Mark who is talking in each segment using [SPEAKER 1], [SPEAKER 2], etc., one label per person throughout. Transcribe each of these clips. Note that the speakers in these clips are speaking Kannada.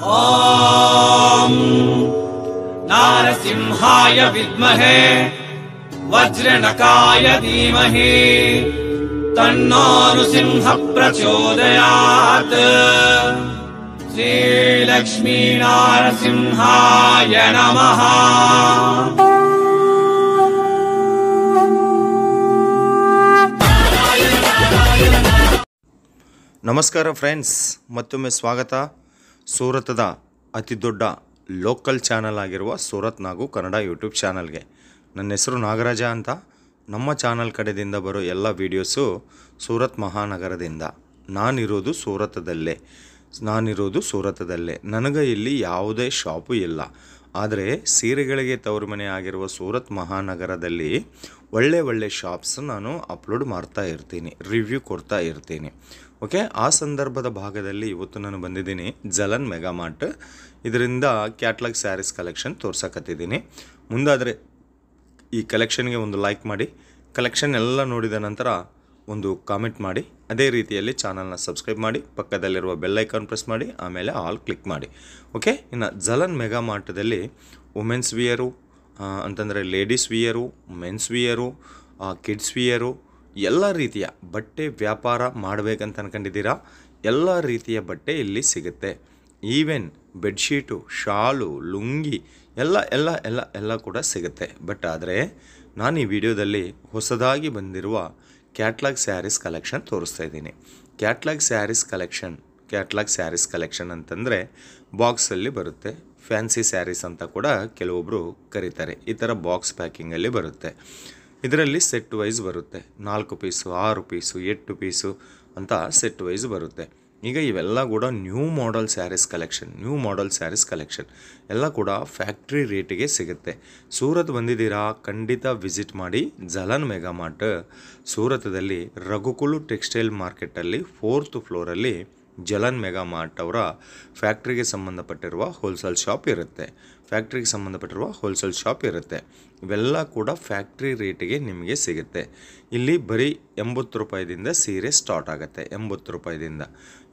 [SPEAKER 1] ॐ नारसिंहाय विद्महे वज्रनकाय धीमहि तन्नो नृसिंह प्रचोदयात्। श्रीलक्ष्मी नारसिंहाय नमः।
[SPEAKER 2] ನಮಸ್ಕಾರ ಫ್ರೆಂಡ್ಸ್, ಮತ್ತೊಮ್ಮೆ ಸ್ವಾಗತ. ಸೂರತದ ಅತಿ ದೊಡ್ಡ ಲೋಕಲ್ ಚಾನಲ್ ಆಗಿರುವ ಸೂರತ್ ನಾಗು ಕನ್ನಡ ಯೂಟ್ಯೂಬ್ ಚಾನಲ್ಗೆ ನನ್ನ ಹೆಸರು ನಾಗರಾಜ ಅಂತ. ನಮ್ಮ ಚಾನಲ್ ಕಡೆಯಿಂದ ಬರೋ ಎಲ್ಲ ವೀಡಿಯೋಸು ಸೂರತ್ ಮಹಾನಗರದಿಂದ. ನಾನಿರೋದು ಸೂರತದಲ್ಲೇ. ನನಗೆ ಇಲ್ಲಿ ಯಾವುದೇ ಶಾಪು ಇಲ್ಲ. ಆದರೆ ಸೀರೆಗಳಿಗೆ ತವರು ಮನೆ ಆಗಿರುವ ಸೂರತ್ ಮಹಾನಗರದಲ್ಲಿ ಒಳ್ಳೆ ಶಾಪ್ಸ್ ನಾನು ಅಪ್ಲೋಡ್ ಮಾಡ್ತಾ ಇರ್ತೀನಿ, ರಿವ್ಯೂ ಕೊಡ್ತಾ ಇರ್ತೀನಿ. ಓಕೆ, ಆ ಸಂದರ್ಭದ ಭಾಗದಲ್ಲಿ ಇವತ್ತು ನಾನು ಬಂದಿದ್ದೀನಿ ಜಲನ್ ಮೆಗಾ ಮಾರ್ಟ್. ಇದರಿಂದ ಕ್ಯಾಟ್ಲಾಗ್ ಸ್ಯಾರೀಸ್ ಕಲೆಕ್ಷನ್ ತೋರ್ಸಕತ್ತಿದ್ದೀನಿ. ಮುಂದಾದರೆ ಈ ಕಲೆಕ್ಷನ್ಗೆ ಒಂದು ಲೈಕ್ ಮಾಡಿ, ಕಲೆಕ್ಷನ್ ಎಲ್ಲ ನೋಡಿದ ನಂತರ ಒಂದು ಕಾಮೆಂಟ್ ಮಾಡಿ, ಅದೇ ರೀತಿಯಲ್ಲಿ ಚಾನಲ್ನ ಸಬ್ಸ್ಕ್ರೈಬ್ ಮಾಡಿ, ಪಕ್ಕದಲ್ಲಿರುವ ಬೆಲ್ ಐಕಾನ್ ಪ್ರೆಸ್ ಮಾಡಿ, ಆಮೇಲೆ ಆಲ್ ಕ್ಲಿಕ್ ಮಾಡಿ. ಓಕೆ, ಇನ್ನು ಜಲನ್ ಮೆಗಾ ಮಾರ್ಟದಲ್ಲಿ ವುಮೆನ್ಸ್ ವಿಯರು ಅಂತಂದರೆ ಲೇಡೀಸ್ ವಿಯರು, ಮೆನ್ಸ್ ವಿಯರು, ಕಿಡ್ಸ್ ವಿಯರು, ಎಲ್ಲ ರೀತಿಯ ಬಟ್ಟೆ ವ್ಯಾಪಾರ ಮಾಡಬೇಕಂತ ಅನ್ಕೊಂಡಿದ್ದೀರಾ, ಎಲ್ಲ ರೀತಿಯ ಬಟ್ಟೆ ಇಲ್ಲಿ ಸಿಗುತ್ತೆ. ಈವೆನ್ ಬೆಡ್ಶೀಟು, ಶಾಲು, ಲುಂಗಿ ಎಲ್ಲ ಕೂಡ ಸಿಗುತ್ತೆ. ಬಟ್ ಆದರೆ ನಾನು ಈ ವಿಡಿಯೋದಲ್ಲಿ ಹೊಸದಾಗಿ ಬಂದಿರುವ ಕ್ಯಾಟ್ಲಾಗ್ ಸ್ಯಾರೀಸ್ ಕಲೆಕ್ಷನ್ ತೋರಿಸ್ತಾ ಇದ್ದೀನಿ. ಕ್ಯಾಟ್ಲಾಗ್ ಸ್ಯಾರೀಸ್ ಕಲೆಕ್ಷನ್ ಅಂತಂದರೆ ಬಾಕ್ಸಲ್ಲಿ ಬರುತ್ತೆ. ಫ್ಯಾನ್ಸಿ ಸ್ಯಾರೀಸ್ ಅಂತ ಕೂಡ ಕೆಲವೊಬ್ಬರು ಕರೀತಾರೆ. ಈ ಥರ ಬಾಕ್ಸ್ ಪ್ಯಾಕಿಂಗಲ್ಲಿ ಬರುತ್ತೆ. ಇದರಲ್ಲಿ ಸೆಟ್ ವೈಸ್ ಬರುತ್ತೆ. 4 ಪೀಸು, 6 ಪೀಸು, 8 ಪೀಸು ಅಂತ ಸೆಟ್ ವೈಸ್ ಬರುತ್ತೆ. ಈಗ ಇವೆಲ್ಲ ಕೂಡ ನ್ಯೂ ಮಾಡೆಲ್ ಸ್ಯಾರೀಸ್ ಕಲೆಕ್ಷನ್ ಎಲ್ಲ ಕೂಡ ಫ್ಯಾಕ್ಟ್ರಿ ರೇಟಿಗೆ ಸಿಗುತ್ತೆ. ಸೂರತ್ ಬಂದಿದ್ದೀರಾ, ಖಂಡಿತ ವಿಸಿಟ್ ಮಾಡಿ. Jalan mega mart ಸೂರತದಲ್ಲಿ Raghukul textile ಮಾರ್ಕೆಟಲ್ಲಿ 4th ಫ್ಲೋರಲ್ಲಿ ಜಲನ್ ಮೆಗಾ ಮಾರ್ಟ್ ಅವರ ಫ್ಯಾಕ್ಟ್ರಿಗೆ ಸಂಬಂಧಪಟ್ಟಿರುವ ಹೋಲ್ಸೇಲ್ ಶಾಪ್ ಇರುತ್ತೆ. ಇವೆಲ್ಲ ಕೂಡ ಫ್ಯಾಕ್ಟ್ರಿ ರೇಟಿಗೆ ನಿಮಗೆ ಸಿಗುತ್ತೆ. ಇಲ್ಲಿ ಬರೀ 80 ರೂಪಾಯಿದಿಂದ ಸೀರೆ ಸ್ಟಾರ್ಟ್ ಆಗುತ್ತೆ. 80 ರೂಪಾಯಿದಿಂದ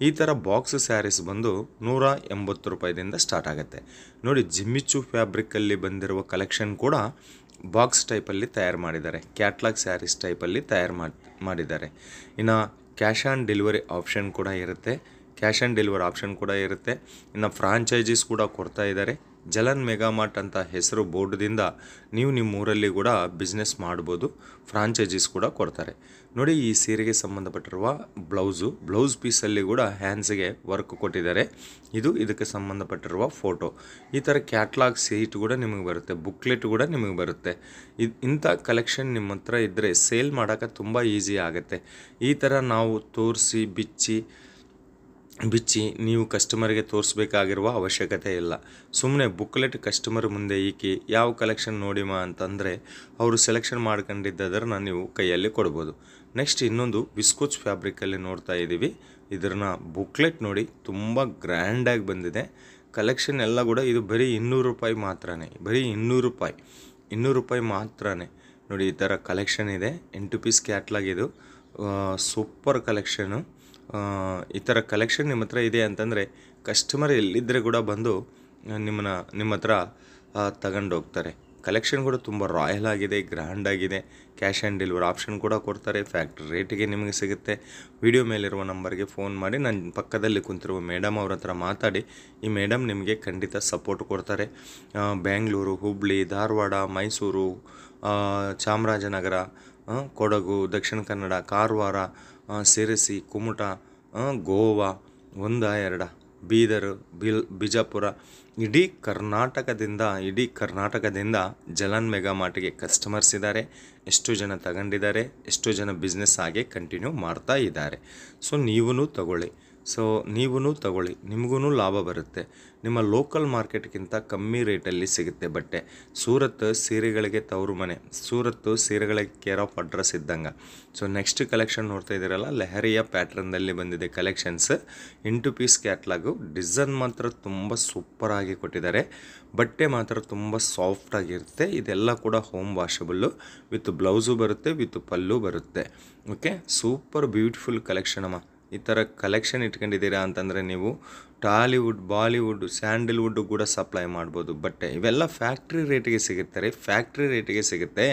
[SPEAKER 2] ಈ ಥರ ಬಾಕ್ಸ್ ಸ್ಯಾರೀಸ್ ಬಂದು 180 ರೂಪಾಯಿದಿಂದ ಸ್ಟಾರ್ಟ್ ಆಗುತ್ತೆ. ನೋಡಿ, ಜಿಮ್ಮಿಚ್ಚು ಫ್ಯಾಬ್ರಿಕ್ಕಲ್ಲಿ ಬಂದಿರುವ ಕಲೆಕ್ಷನ್ ಕೂಡ ಬಾಕ್ಸ್ ಟೈಪಲ್ಲಿ ತಯಾರು ಮಾಡಿದ್ದಾರೆ. ಕ್ಯಾಟ್ಲಾಗ್ ಸ್ಯಾರೀಸ್ ಟೈಪಲ್ಲಿ ತಯಾರು ಮಾಡಿದ್ದಾರೆ. ಇನ್ನು ಕ್ಯಾಶ್ ಆನ್ ಡೆಲಿವರಿ ಆಪ್ಷನ್ ಕೂಡ ಇರುತ್ತೆ. ಇನ್ನು ಫ್ರಾಂಚೈಸೀಸ್ ಕೂಡ ಕೊಡ್ತಾ ಇದ್ದಾರೆ. ಜಲನ್ ಮೆಗಾ ಮಾರ್ಟ್ ಅಂತ ಹೆಸರು ಬೋರ್ಡ್ದಿಂದ ನೀವು ನಿಮ್ಮ ಊರಲ್ಲಿ ಕೂಡ ಬಿಸ್ನೆಸ್ ಮಾಡ್ಬೋದು. ಫ್ರಾಂಚೈಸೀಸ್ ಕೂಡ ಕೊಡ್ತಾರೆ. ನೋಡಿ, ಈ ಸೀರೆಗೆ ಸಂಬಂಧಪಟ್ಟಿರುವ ಬ್ಲೌಸ್ ಪೀಸಲ್ಲಿ ಕೂಡ ಹ್ಯಾಂಡ್ಸ್ಗೆ ವರ್ಕ್ ಕೊಟ್ಟಿದ್ದಾರೆ. ಇದಕ್ಕೆ ಸಂಬಂಧಪಟ್ಟಿರುವ ಫೋಟೋ. ಈ ಥರ ಕ್ಯಾಟ್ಲಾಗ್ ಸೀಟ್ ಕೂಡ ನಿಮಗೆ ಬರುತ್ತೆ, ಬುಕ್ಲೆಟ್ ಕೂಡ ನಿಮಗೆ ಬರುತ್ತೆ. ಇಂಥ ಕಲೆಕ್ಷನ್ ನಿಮ್ಮ ಹತ್ರ ಇದ್ದರೆ ಸೇಲ್ ಮಾಡೋಕ್ಕೆ ತುಂಬ ಈಸಿ ಆಗುತ್ತೆ. ಈ ಥರ ನಾವು ತೋರಿಸಿ ಬಿಚ್ಚಿ ನೀವು ಕಸ್ಟಮರ್ಗೆ ತೋರಿಸ್ಬೇಕಾಗಿರುವ ಅವಶ್ಯಕತೆ ಇಲ್ಲ. ಸುಮ್ಮನೆ ಬುಕ್ಲೆಟ್ ಕಸ್ಟಮರ್ ಮುಂದೆ ಈಕಿ ಯಾವ ಕಲೆಕ್ಷನ್ ನೋಡಿಮ ಅಂತಂದರೆ ಅವರು ಸೆಲೆಕ್ಷನ್ ಮಾಡ್ಕೊಂಡಿದ್ದದನ್ನು ನೀವು ಕೈಯಲ್ಲಿ ಕೊಡ್ಬೋದು. ನೆಕ್ಸ್ಟ್ ಇನ್ನೊಂದು ವಿಸ್ಕೋಚ್ ಫ್ಯಾಬ್ರಿಕಲ್ಲಿ ನೋಡ್ತಾ ಇದ್ದೀವಿ. ಇದನ್ನ ಬುಕ್ಲೆಟ್ ನೋಡಿ, ತುಂಬ ಗ್ರ್ಯಾಂಡಾಗಿ ಬಂದಿದೆ. ಕಲೆಕ್ಷನ್ ಎಲ್ಲ ಕೂಡ ಇದು ಬರೀ 200 ರೂಪಾಯಿ ಮಾತ್ರನೇ. 200 ರೂಪಾಯಿ ಮಾತ್ರನೇ. ನೋಡಿ, ಈ ಥರ ಕಲೆಕ್ಷನ್ ಇದೆ. 8 ಪೀಸ್ ಕ್ಯಾಟ್ಲಾಗ್. ಇದು ಸೂಪರ್ ಕಲೆಕ್ಷನು. ಈ ಥರ ಕಲೆಕ್ಷನ್ ನಿಮ್ಮ ಹತ್ರ ಇದೆ ಅಂತಂದರೆ ಕಸ್ಟಮರ್ ಎಲ್ಲಿದ್ದರೆ ಕೂಡ ಬಂದು ನಿಮ್ಮ ಹತ್ರ ತಗೊಂಡು ಹೋಗ್ತಾರೆ. ಕಲೆಕ್ಷನ್ ಕೂಡ ತುಂಬ ರಾಯಲ್ ಆಗಿದೆ, ಗ್ರ್ಯಾಂಡ್ ಆಗಿದೆ. ಕ್ಯಾಶ್ ಆನ್ ಡೆಲಿವರಿ ಆಪ್ಷನ್ ಕೂಡ ಕೊಡ್ತಾರೆ. ಫ್ಯಾಕ್ಟ್ರಿ ರೇಟಿಗೆ ನಿಮಗೆ ಸಿಗುತ್ತೆ. ವಿಡಿಯೋ ಮೇಲಿರುವ ನಂಬರ್ಗೆ ಫೋನ್ ಮಾಡಿ, ನನ್ನ ಪಕ್ಕದಲ್ಲಿ ಕುಂತಿರುವ ಮೇಡಮ್ ಅವ್ರ ಹತ್ರ ಮಾತಾಡಿ. ಈ ಮೇಡಮ್ ನಿಮಗೆ ಖಂಡಿತ ಸಪೋರ್ಟ್ ಕೊಡ್ತಾರೆ. ಬೆಂಗಳೂರು, ಹುಬ್ಳಿ, ಧಾರವಾಡ, ಮೈಸೂರು, ಚಾಮರಾಜನಗರ, ಕೊಡಗು, ದಕ್ಷಿಣ ಕನ್ನಡ, ಕಾರವಾರ, ಸಿರಸಿ, ಕುಮಟಾ, ಗೋವಾ, 1 2 ಬೀದರ್, ಬಿಜಾಪುರ, ಇಡೀ ಕರ್ನಾಟಕದಿಂದ ಜಲನ್ ಮೆಗಾ ಮಾರ್ಟ್ಗೆ ಕಸ್ಟಮರ್ಸ್ ಇದ್ದಾರೆ. ಎಷ್ಟು ಜನ ತಗೊಂಡಿದ್ದಾರೆ, ಎಷ್ಟು ಜನ ಬಿಸ್ನೆಸ್ ಆಗಿ ಕಂಟಿನ್ಯೂ ಮಾಡ್ತಾ ಇದ್ದಾರೆ. ಸೊ ನೀವೂ ತಗೊಳ್ಳಿ, ನಿಮಗೂ ಲಾಭ ಬರುತ್ತೆ. ನಿಮ್ಮ ಲೋಕಲ್ ಮಾರ್ಕೆಟ್ಗಿಂತ ಕಮ್ಮಿ ರೇಟಲ್ಲಿ ಸಿಗುತ್ತೆ ಬಟ್ಟೆ. ಸೂರತ್ ಸೀರೆಗಳಿಗೆ ತವರು ಮನೆ, ಸೂರತ್ತು ಸೀರೆಗಳಿಗೆ ಕೇರ್ ಆಫ್ ಅಡ್ರೆಸ್ ಇದ್ದಂಗೆ. ಸೊ ನೆಕ್ಸ್ಟ್ ಕಲೆಕ್ಷನ್ ನೋಡ್ತಾ ಇದ್ದೀರಲ್ಲ, ಲೆಹರಿಯ ಪ್ಯಾಟ್ರನ್ದಲ್ಲಿ ಬಂದಿದೆ ಕಲೆಕ್ಷನ್ಸ್. 8 piece catalogue. ಡಿಸೈನ್ ಮಾತ್ರ ತುಂಬ ಸೂಪರಾಗಿ ಕೊಟ್ಟಿದ್ದಾರೆ. ಬಟ್ಟೆ ಮಾತ್ರ ತುಂಬ ಸಾಫ್ಟಾಗಿರುತ್ತೆ. ಇದೆಲ್ಲ ಕೂಡ ಹೋಮ್ ವಾಷಬಲ್ಲು, ವಿತ್ ಬ್ಲೌಸು ಬರುತ್ತೆ, ವಿತ್ ಪಲ್ಲು ಬರುತ್ತೆ. ಓಕೆ, ಸೂಪರ್ ಬ್ಯೂಟಿಫುಲ್ ಕಲೆಕ್ಷನ್ ಅಮ್ಮ. ಈ ಥರ ಕಲೆಕ್ಷನ್ ಇಟ್ಕೊಂಡಿದ್ದೀರಾ ಅಂತಂದರೆ ನೀವು ಟಾಲಿವುಡ್, ಬಾಲಿವುಡ್, ಸ್ಯಾಂಡಲ್ವುಡ್ ಕೂಡ ಸಪ್ಲೈ ಮಾಡ್ಬೋದು ಬಟ್ಟೆ. ಇವೆಲ್ಲ ಫ್ಯಾಕ್ಟ್ರಿ ರೇಟಿಗೆ ಸಿಗುತ್ತೆ ರೀ, ಫ್ಯಾಕ್ಟ್ರಿ ರೇಟಿಗೆ ಸಿಗುತ್ತೆ.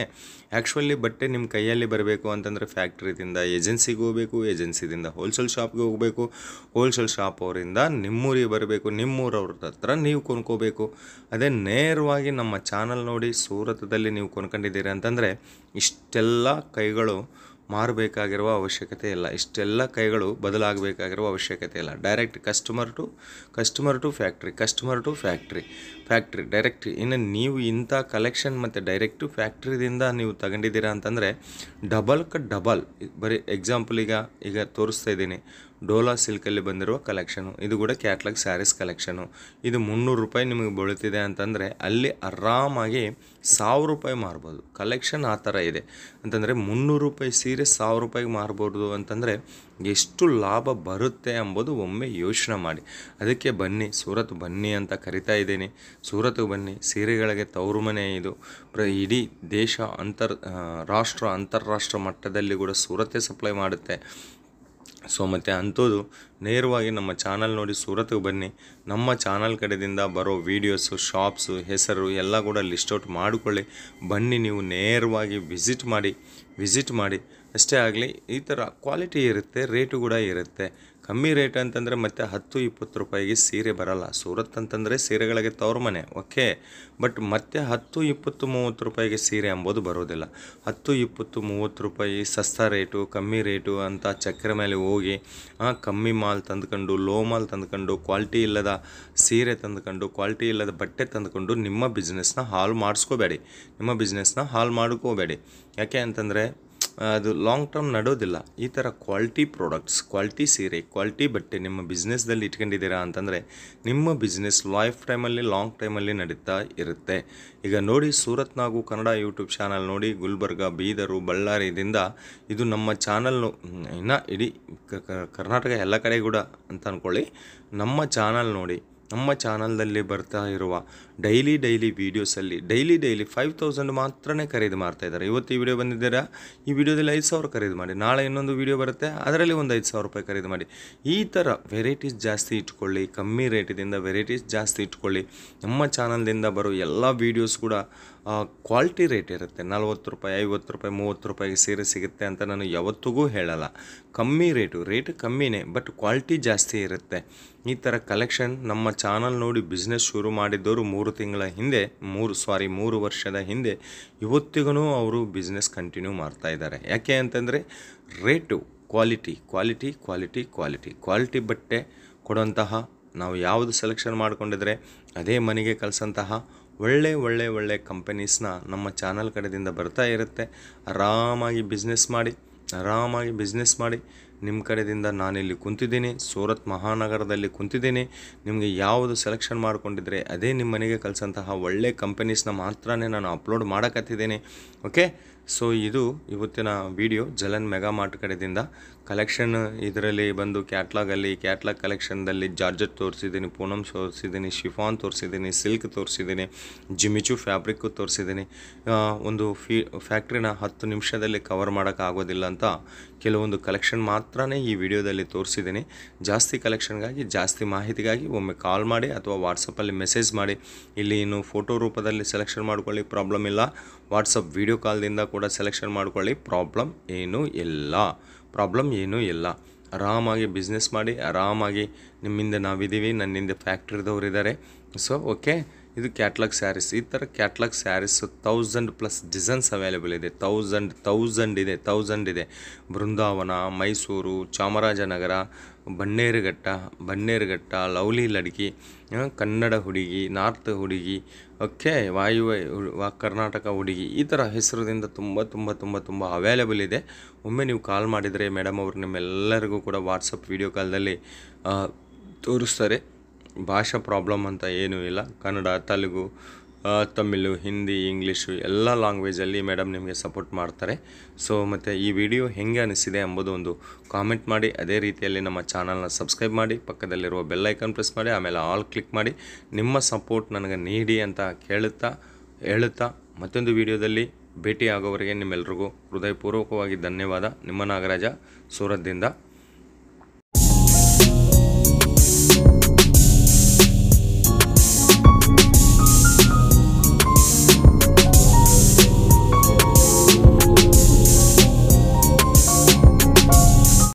[SPEAKER 2] ಆ್ಯಕ್ಚುಲಿ ಬಟ್ಟೆ ನಿಮ್ಮ ಕೈಯಲ್ಲಿ ಬರಬೇಕು ಅಂತಂದರೆ ಫ್ಯಾಕ್ಟ್ರಿದಿಂದ ಏಜೆನ್ಸಿಗೆ ಹೋಗಬೇಕು, ಏಜೆನ್ಸಿದಿಂದ ಹೋಲ್ಸೇಲ್ ಶಾಪ್ಗೆ ಹೋಗಬೇಕು, ಹೋಲ್ಸೇಲ್ ಶಾಪ್ ಅವರಿಂದ ನಿಮ್ಮೂರಿಗೆ ಬರಬೇಕು, ನಿಮ್ಮೂರವ್ರ ಹತ್ರ ನೀವು ಕೊಂಡ್ಕೋಬೇಕು. ಅದೇ ನೇರವಾಗಿ ನಮ್ಮ ಚಾನಲ್ ನೋಡಿ ಸೂರತದಲ್ಲಿ ನೀವು ಕೊಂಡ್ಕೊಂಡಿದ್ದೀರಿ ಅಂತಂದರೆ ಇಷ್ಟೆಲ್ಲ ಕೈಗಳು ಮಾರಬೇಕಾಗಿರುವ ಅವಶ್ಯಕತೆ ಇಲ್ಲ, ಇಷ್ಟೆಲ್ಲ ಕೈಗಳು ಬದಲಾಗಬೇಕಾಗಿರುವ ಅವಶ್ಯಕತೆ ಇಲ್ಲ. Direct customer to factory direct. ಇನ್ನು ನೀವು ಇಂಥ ಕಲೆಕ್ಷನ್ ಮತ್ತು ಡೈರೆಕ್ಟು ಫ್ಯಾಕ್ಟ್ರಿದಿಂದ ನೀವು ತಗೊಂಡಿದ್ದೀರಾ ಅಂತಂದರೆ ಡಬಲ್ ಬರೀ ಎಕ್ಸಾಂಪಲ್ ಈಗ ತೋರಿಸ್ತಾ ಇದ್ದೀನಿ ಡೋಲಾ ಸಿಲ್ಕಲ್ಲಿ ಬಂದಿರುವ ಕಲೆಕ್ಷನು. ಇದು ಕೂಡ ಕ್ಯಾಟ್ಲಾಗ್ ಸ್ಯಾರೀಸ್ ಕಲೆಕ್ಷನು. ಇದು 300 ರೂಪಾಯಿ ನಿಮಗೆ ಬೀಳ್ತಿದೆ ಅಂತಂದರೆ ಅಲ್ಲಿ ಆರಾಮಾಗಿ 1000 ರೂಪಾಯಿ ಮಾರ್ಬೋದು. ಕಲೆಕ್ಷನ್ ಆ ಥರ ಇದೆ ಅಂತಂದರೆ 300 ರೂಪಾಯಿ ಸೀರೆ 1000 ರೂಪಾಯಿಗೆ ಮಾರ್ಬೋದು ಅಂತಂದರೆ ಎಷ್ಟು ಲಾಭ ಬರುತ್ತೆ ಎಂಬುದು ಒಮ್ಮೆ ಯೋಚನೆ ಮಾಡಿ. ಅದಕ್ಕೆ ಬನ್ನಿ, ಸೂರತ್ ಬನ್ನಿ ಅಂತ ಕರಿತಾ ಇದ್ದೀನಿ. ಸೂರತ್ಗೆ ಬನ್ನಿ, ಸೀರೆಗಳಿಗೆ ತವರು ಮನೆ ಇದು. ಇಡೀ ದೇಶ ಅಂತಾರಾಷ್ಟ್ರ ಮಟ್ಟದಲ್ಲಿ ಕೂಡ ಸೂರತ್ತೇ ಸಪ್ಲೈ ಮಾಡುತ್ತೆ. ಸೊ ಮತ್ತು ಅಂಥದ್ದು ನೇರವಾಗಿ ನಮ್ಮ ಚಾನಲ್ ನೋಡಿ ಸೂರತ್ಗೆ ಬನ್ನಿ. ನಮ್ಮ ಚಾನಲ್ ಕಡೆಯಿಂದ ಬರೋ ವೀಡಿಯೋಸು, ಶಾಪ್ಸು, ಹೆಸರು ಎಲ್ಲ ಕೂಡ ಲಿಸ್ಟ್ ಔಟ್ ಮಾಡಿಕೊಳ್ಳಿ. ಬನ್ನಿ, ನೀವು ನೇರವಾಗಿ ವಿಸಿಟ್ ಮಾಡಿ ಅಷ್ಟೇ ಆಗಲಿ. ಈ ಥರ ಕ್ವಾಲಿಟಿ ಇರುತ್ತೆ, ರೇಟು ಕೂಡ ಇರುತ್ತೆ. ಕಮ್ಮಿ ರೇಟ್ ಅಂತಂದರೆ ಮತ್ತೆ 10-20 ರೂಪಾಯಿಗೆ ಸೀರೆ ಬರಲ್ಲ. ಸೂರತ್ ಅಂತಂದರೆ ಸೀರೆಗಳಿಗೆ ತವರು ಮನೆ, ಓಕೆ. ಬಟ್ ಮತ್ತೆ 10-20-30 ರೂಪಾಯಿಗೆ ಸೀರೆ ಎಂಬುದು ಬರೋದಿಲ್ಲ. 10-20-30 ರೂಪಾಯಿ ಸಸ್ತಾ ರೇಟು, ಕಮ್ಮಿ ರೇಟು ಅಂತ ಚಕ್ರ ಮೇಲೆ ಹೋಗಿ ಕಮ್ಮಿ ಮಾಲ್ ತಂದುಕೊಂಡು, ಲೋ ಮಾಲ್ ತಂದುಕೊಂಡು, ಕ್ವಾಲಿಟಿ ಇಲ್ಲದ ಸೀರೆ ತಂದುಕೊಂಡು, ಕ್ವಾಲಿಟಿ ಇಲ್ಲದ ಬಟ್ಟೆ ತಂದುಕೊಂಡು ನಿಮ್ಮ ಬಿಸ್ನೆಸ್ನ ಹಾಳು ಮಾಡ್ಕೋಬೇಡಿ. ಯಾಕೆ ಅಂತಂದರೆ ಅದು ಲಾಂಗ್ ಟರ್ಮ್ ನಡೆಯೋದಿಲ್ಲ. ಈ ಥರ ಕ್ವಾಲಿಟಿ ಪ್ರಾಡಕ್ಟ್ಸ್, ಕ್ವಾಲಿಟಿ ಸೀರೆ, ಕ್ವಾಲಿಟಿ ಬಟ್ಟೆ ನಿಮ್ಮ ಬಿಸ್ನೆಸ್ದಲ್ಲಿ ಇಟ್ಕೊಂಡಿದ್ದೀರಾ ಅಂತಂದರೆ ನಿಮ್ಮ ಬಿಸ್ನೆಸ್ ಲಾಂಗ್ ಟೈಮಲ್ಲಿ ನಡೀತಾ ಇರುತ್ತೆ. ಈಗ ನೋಡಿ, ಸೂರತ್ನಾಗೂ ಕನ್ನಡ ಯೂಟ್ಯೂಬ್ ಚಾನಲ್ ನೋಡಿ, ಗುಲ್ಬರ್ಗ, ಬೀದರು, ಬಳ್ಳಾರಿದಿಂದ ಇದು ನಮ್ಮ ಚಾನಲ್ನು ಇನ್ನು ಇಡೀ ಕರ್ನಾಟಕ ಎಲ್ಲ ಕಡೆ ಕೂಡ ಅಂತ ಅಂದ್ಕೊಳ್ಳಿ. ನಮ್ಮ ಚಾನಲ್ ನೋಡಿ, ನಮ್ಮ ಚಾನಲ್ದಲ್ಲಿ ಬರ್ತಾ ಇರುವ ಡೈಲಿ ವೀಡಿಯೋಸಲ್ಲಿ ಡೈಲಿ 5000 ಮಾತ್ರನೇ ಖರೀದಿ ಮಾಡ್ತಾಯಿದ್ದಾರೆ. ಇವತ್ತು ಈ ವಿಡಿಯೋ ಬಂದಿದ್ದೀರಾ, ಈ ವಿಡಿಯೋದಲ್ಲಿ 5000 ಖರೀದಿ ಮಾಡಿ. ನಾಳೆ ಇನ್ನೊಂದು ವಿಡಿಯೋ ಬರುತ್ತೆ, ಅದರಲ್ಲಿ ಒಂದು 5000 ರೂಪಾಯಿ ಖರೀದಿ ಮಾಡಿ. ಈ ಥರ ವೆರೈಟೀಸ್ ಜಾಸ್ತಿ ಇಟ್ಕೊಳ್ಳಿ, ಕಮ್ಮಿ ರೇಟಿದಿಂದ ವೆರೈಟೀಸ್ ಜಾಸ್ತಿ ಇಟ್ಕೊಳ್ಳಿ. ನಮ್ಮ ಚಾನಲ್ದಿಂದ ಬರೋ ಎಲ್ಲ ವೀಡಿಯೋಸ್ ಕೂಡ ಕ್ವಾಲಿಟಿ ರೇಟ್ ಇರುತ್ತೆ. 40 ರೂಪಾಯಿ, 50 ರೂಪಾಯಿ, 30 ರೂಪಾಯಿಗೆ ಸೀರೆ ಸಿಗುತ್ತೆ ಅಂತ ನಾನು ಯಾವತ್ತಿಗೂ ಹೇಳಲ್ಲ. ಕಮ್ಮಿ ರೇಟ್ ಕಮ್ಮಿನೇ, ಬಟ್ ಕ್ವಾಲಿಟಿ ಜಾಸ್ತಿ ಇರುತ್ತೆ. ಈ ಥರ ಕಲೆಕ್ಷನ್ ನಮ್ಮ ಚಾನಲ್ ನೋಡಿ ಬಿಸ್ನೆಸ್ ಶುರು ಮಾಡಿದ್ದವರು 3 ವರ್ಷದ ಹಿಂದೆ ಇವತ್ತಿಗೂ ಅವರು ಬಿಸ್ನೆಸ್ ಕಂಟಿನ್ಯೂ ಮಾಡ್ತಾ ಇದ್ದಾರೆ. ಯಾಕೆ ಅಂತಂದರೆ ರೇಟು, ಕ್ವಾಲಿಟಿ ಬಟ್ಟೆ ಕೊಡುವಂತಹ, ನಾವು ಯಾವುದು ಸೆಲೆಕ್ಷನ್ ಮಾಡಿಕೊಂಡಿದ್ರೆ ಅದೇ ಮನೆಗೆ ಕಳಿಸಂತಹ ಒಳ್ಳೆ ಕಂಪನೀಸ್ನ ನಮ್ಮ ಚಾನಲ್ ಕಡೆಯಿಂದ ಬರ್ತಾ ಇರುತ್ತೆ. ಆರಾಮಾಗಿ ಬಿಸ್ನೆಸ್ ಮಾಡಿ. ನಿಮ್ಮ ಕಡೆಯಿಂದ ನಾನಿಲ್ಲಿ ಕುಂತಿದ್ದೀನಿ, ಸೂರತ್ ಮಹಾನಗರದಲ್ಲಿ ಕುಂತಿದ್ದೀನಿ. ನಿಮಗೆ ಯಾವುದು ಸೆಲೆಕ್ಷನ್ ಮಾಡ್ಕೊಂಡಿದ್ರೆ ಅದೇ ನಿಮ್ಮ ಮನೆಗೆ ಕಳಿಸಂತಹ ಒಳ್ಳೆ ಕಂಪನೀಸ್ನ ಮಾತ್ರನೇ ನಾನು ಅಪ್ಲೋಡ್ ಮಾಡೋಕತ್ತಿದ್ದೀನಿ, ಓಕೆ. ಸೊ ಇದು ಇವತ್ತಿನ ವಿಡಿಯೋ ಜಲನ್ ಮೆಗಾ ಮಾರ್ಟ್ ಕಡೆಯಿಂದ ಕಲೆಕ್ಷನ್. ಇದರಲ್ಲಿ ಬಂದು ಕ್ಯಾಟ್ಲಾಗ್ ಕಲೆಕ್ಷನ್ದಲ್ಲಿ ಜಾರ್ಜೆಟ್ ತೋರಿಸಿದ್ದೀನಿ, ಪೂನಮ್ ತೋರಿಸಿದ್ದೀನಿ, ಶಿಫಾನ್ ತೋರಿಸಿದ್ದೀನಿ, ಸಿಲ್ಕ್ ತೋರಿಸಿದ್ದೀನಿ, ಜಿಮಿಚು ಫ್ಯಾಬ್ರಿಕ್ಕು ತೋರಿಸಿದ್ದೀನಿ. ಒಂದು ಫ್ಯಾಕ್ಟ್ರಿನ 10 ನಿಮಿಷದಲ್ಲಿ ಕವರ್ ಮಾಡೋಕ್ಕಾಗೋದಿಲ್ಲ ಅಂತ ಕೆಲವೊಂದು ಕಲೆಕ್ಷನ್ ಮಾತ್ರನೇ ಈ ವಿಡಿಯೋದಲ್ಲಿ ತೋರಿಸಿದ್ದೀನಿ. ಜಾಸ್ತಿ ಕಲೆಕ್ಷನ್ಗಾಗಿ, ಜಾಸ್ತಿ ಮಾಹಿತಿಗಾಗಿ ಒಮ್ಮೆ ಕಾಲ್ ಮಾಡಿ ಅಥವಾ ವಾಟ್ಸಪ್ಪಲ್ಲಿ ಮೆಸೇಜ್ ಮಾಡಿ. ಇಲ್ಲಿ ಇನ್ನು ಫೋಟೋ ರೂಪದಲ್ಲಿ ಸೆಲೆಕ್ಷನ್ ಮಾಡ್ಕೊಳ್ಳಿ, ಪ್ರಾಬ್ಲಮ್ ಇಲ್ಲ. ವಾಟ್ಸಪ್ ವಿಡಿಯೋ ಕಾಲ್ದಿಂದ ಕೂಡ ಸೆಲೆಕ್ಷನ್ ಮಾಡ್ಕೊಳ್ಳಿ, ಪ್ರಾಬ್ಲಮ್ ಏನೂ ಇಲ್ಲ. ಆರಾಮಾಗಿ ಬಿಸ್ನೆಸ್ ಮಾಡಿ, ಆರಾಮಾಗಿ ನಿಮ್ಮಿಂದ ನಾವಿದ್ದೀವಿ, ನನ್ನಿಂದ ಫ್ಯಾಕ್ಟ್ರಿದವ್ರು ಇದ್ದಾರೆ. ಸೊ ಓಕೆ, ಇದು ಕ್ಯಾಟ್ಲಾಗ್ ಸ್ಯಾರೀಸ್. ಈ ಥರ ಕ್ಯಾಟ್ಲಾಗ್ ಸ್ಯಾರೀಸ್ 1000+ ಡಿಸೈನ್ಸ್ ಅವೈಲೇಬಲ್ ಇದೆ. 1000 ಇದೆ. ಬೃಂದಾವನ, ಮೈಸೂರು, ಚಾಮರಾಜನಗರ, ಬನ್ನೇರುಘಟ್ಟ, ಲವ್ಲಿ ಲಡ್ಕಿ, ಕನ್ನಡ ಹುಡುಗಿ, ನಾರ್ತ್ ಹುಡುಗಿ, ಓಕೆ, ಕರ್ನಾಟಕ ಹುಡುಗಿ, ಈ ಥರ ಹೆಸರುದಿಂದ ತುಂಬ ಅವೈಲೇಬಲ್ ಇದೆ. ಒಮ್ಮೆ ನೀವು ಕಾಲ್ ಮಾಡಿದರೆ ಮೇಡಮ್ ಅವರು ನಿಮ್ಮೆಲ್ಲರಿಗೂ ಕೂಡ ವಾಟ್ಸಪ್ ವಿಡಿಯೋ ಕಾಲ್ದಲ್ಲಿ ತೋರಿಸ್ತಾರೆ. ಭಾಷಾ ಪ್ರಾಬ್ಲಮ್ ಅಂತ ಏನೂ ಇಲ್ಲ. ಕನ್ನಡ, ತೆಲುಗು, ತಮಿಳು, ಹಿಂದಿ, ಇಂಗ್ಲೀಷು ಎಲ್ಲ ಲ್ಯಾಂಗ್ವೇಜಲ್ಲಿ ಮೇಡಮ್ ನಿಮಗೆ ಸಪೋರ್ಟ್ ಮಾಡ್ತಾರೆ. ಸೊ ಮತ್ತು ಈ ವಿಡಿಯೋ ಹೆಂಗೆ ಅನಿಸಿದೆ ಎಂಬುದು ಒಂದು ಕಾಮೆಂಟ್ ಮಾಡಿ. ಅದೇ ರೀತಿಯಲ್ಲಿ ನಮ್ಮ ಚಾನಲ್ನ ಸಬ್ಸ್ಕ್ರೈಬ್ ಮಾಡಿ, ಪಕ್ಕದಲ್ಲಿರುವ ಬೆಲ್ ಐಕಾನ್ ಪ್ರೆಸ್ ಮಾಡಿ, ಆಮೇಲೆ ಆಲ್ ಕ್ಲಿಕ್ ಮಾಡಿ. ನಿಮ್ಮ ಸಪೋರ್ಟ್ ನನಗೆ ನೀಡಿ ಅಂತ ಹೇಳುತ್ತಾ ಮತ್ತೊಂದು ವಿಡಿಯೋದಲ್ಲಿ ಭೇಟಿ ಆಗೋವರೆಗೆ ನಿಮ್ಮೆಲ್ರಿಗೂ ಹೃದಯಪೂರ್ವಕವಾಗಿ ಧನ್ಯವಾದ. ನಿಮ್ಮ ನಾಗರಾಜ, ಸೂರತ್ದಿಂದ.